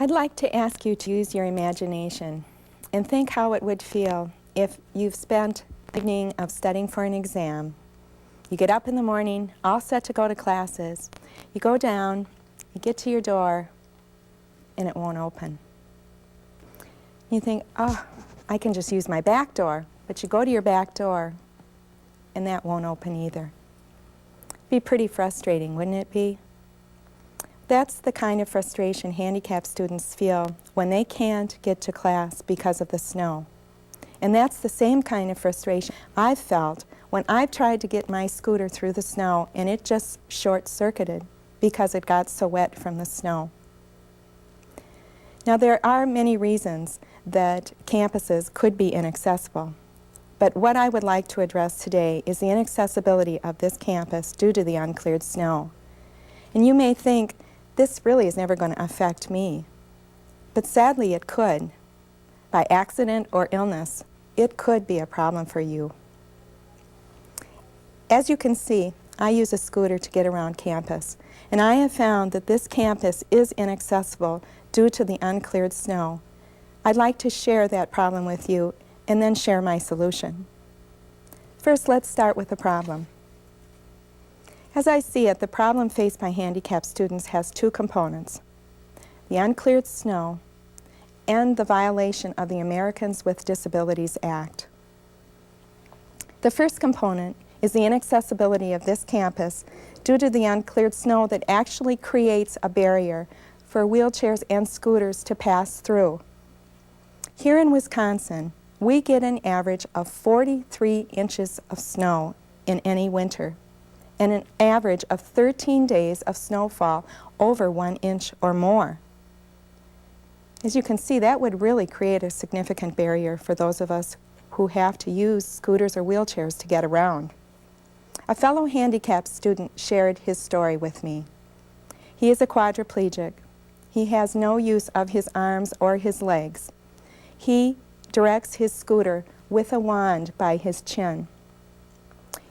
I'd like to ask you to use your imagination and think how it would feel if you've spent the evening of studying for an exam. You get up in the morning, all set to go to classes. You go down, you get to your door, and it won't open. You think, oh, I can just use my back door. But you go to your back door, and that won't open either. It'd be pretty frustrating, wouldn't it be? That's the kind of frustration handicapped students feel when they can't get to class because of the snow. And that's the same kind of frustration I've felt when I've tried to get my scooter through the snow and it just short-circuited because it got so wet from the snow. Now, there are many reasons that campuses could be inaccessible, but what I would like to address today is the inaccessibility of this campus due to the uncleared snow. And you may think, this really is never going to affect me. But sadly it could. By accident or illness, it could be a problem for you. As you can see, I use a scooter to get around campus, and I have found that this campus is inaccessible due to the uncleared snow. I'd like to share that problem with you and then share my solution. First, let's start with the problem. As I see it, the problem faced by handicapped students has two components: the uncleared snow and the violation of the Americans with Disabilities Act. The first component is the inaccessibility of this campus due to the uncleared snow that actually creates a barrier for wheelchairs and scooters to pass through. Here in Wisconsin, we get an average of 43 inches of snow in any winter, and an average of 13 days of snowfall over 1 inch or more. As you can see, that would really create a significant barrier for those of us who have to use scooters or wheelchairs to get around. A fellow handicapped student shared his story with me. He is a quadriplegic. He has no use of his arms or his legs. He directs his scooter with a wand by his chin.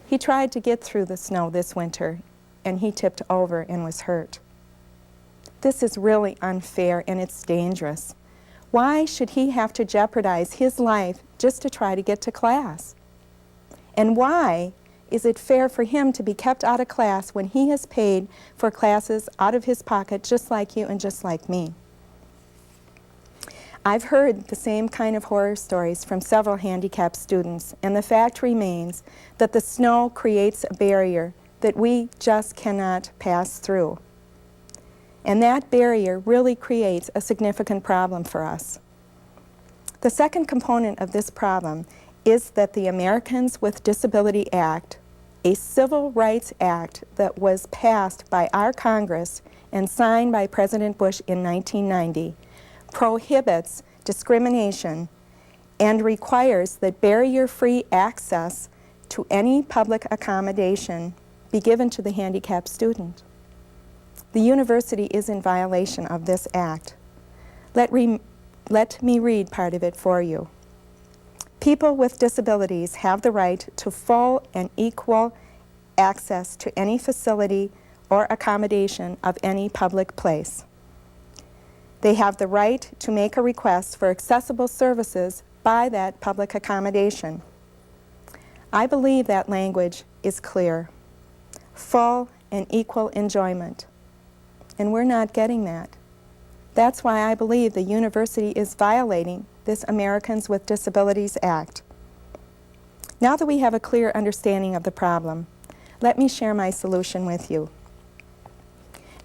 He tried to get through the snow this winter, and he tipped over and was hurt. This is really unfair, and it's dangerous. Why should he have to jeopardize his life just to try to get to class? And why is it fair for him to be kept out of class when he has paid for classes out of his pocket just like you and just like me? I've heard the same kind of horror stories from several handicapped students, and the fact remains that the snow creates a barrier that we just cannot pass through. And that barrier really creates a significant problem for us. The second component of this problem is that the Americans with Disability Act, a civil rights act that was passed by our Congress and signed by President Bush in 1990, prohibits discrimination and requires that barrier-free access to any public accommodation be given to the handicapped student. The university is in violation of this act. Let me read part of it for you. People with disabilities have the right to full and equal access to any facility or accommodation of any public place. They have the right to make a request for accessible services by that public accommodation. I believe that language is clear. Full and equal enjoyment. And we're not getting that. That's why I believe the university is violating this Americans with Disabilities Act. Now that we have a clear understanding of the problem, let me share my solution with you.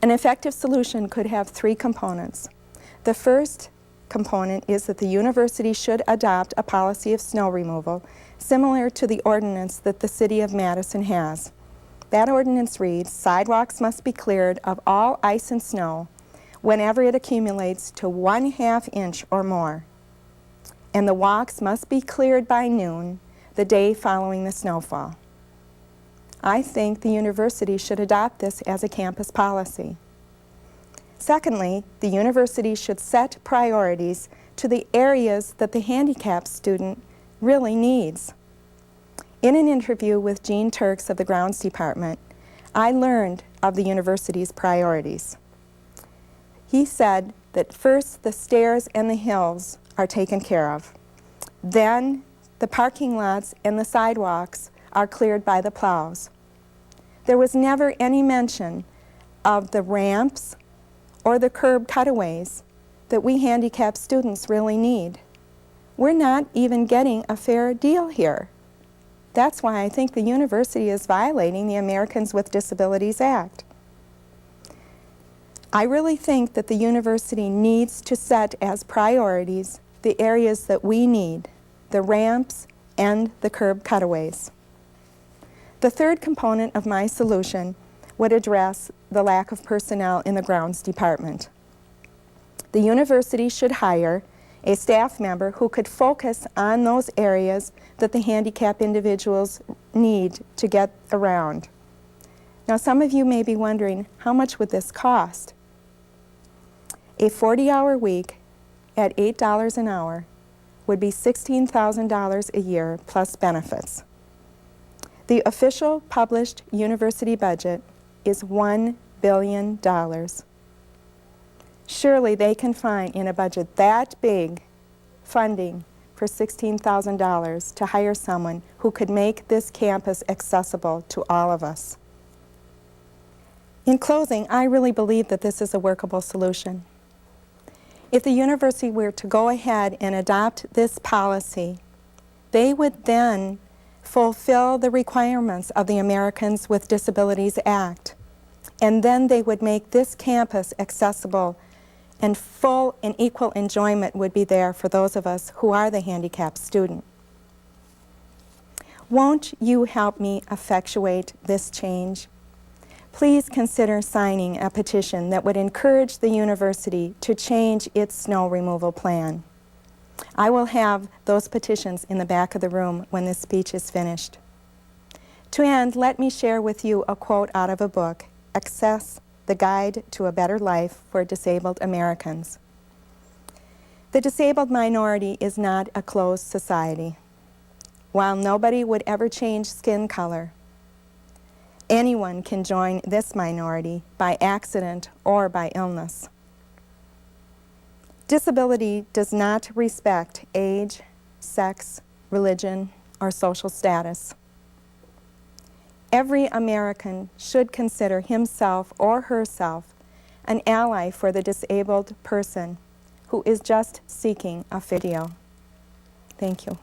An effective solution could have three components. The first component is that the university should adopt a policy of snow removal similar to the ordinance that the City of Madison has. That ordinance reads, sidewalks must be cleared of all ice and snow whenever it accumulates to 1/2 inch or more, and the walks must be cleared by noon the day following the snowfall. I think the university should adopt this as a campus policy. Secondly, the university should set priorities to the areas that the handicapped student really needs. In an interview with Gene Turks of the Grounds Department, I learned of the university's priorities. He said that first the stairs and the hills are taken care of. Then the parking lots and the sidewalks are cleared by the plows. There was never any mention of the ramps or the curb cutaways that we handicapped students really need. We're not even getting a fair deal here. That's why I think the university is violating the Americans with Disabilities Act. I really think that the university needs to set as priorities the areas that we need, the ramps and the curb cutaways. The third component of my solution would address the lack of personnel in the grounds department. The university should hire a staff member who could focus on those areas that the handicapped individuals need to get around. Now, some of you may be wondering, how much would this cost? A 40-hour week at $8 an hour would be $16,000 a year plus benefits. The official published university budget is $1 billion. Surely they can find in a budget that big funding for $16,000 to hire someone who could make this campus accessible to all of us. In closing, I really believe that this is a workable solution. If the university were to go ahead and adopt this policy, they would then fulfill the requirements of the Americans with Disabilities Act, and then they would make this campus accessible, and full and equal enjoyment would be there for those of us who are the handicapped student. Won't you help me effectuate this change? Please consider signing a petition that would encourage the university to change its snow removal plan. I will have those petitions in the back of the room when this speech is finished. To end, let me share with you a quote out of a book, Access: The Guide to a Better Life for Disabled Americans. The disabled minority is not a closed society. While nobody would ever change skin color, anyone can join this minority by accident or by illness. Disability does not respect age, sex, religion, or social status. Every American should consider himself or herself an ally for the disabled person who is just seeking a video. Thank you.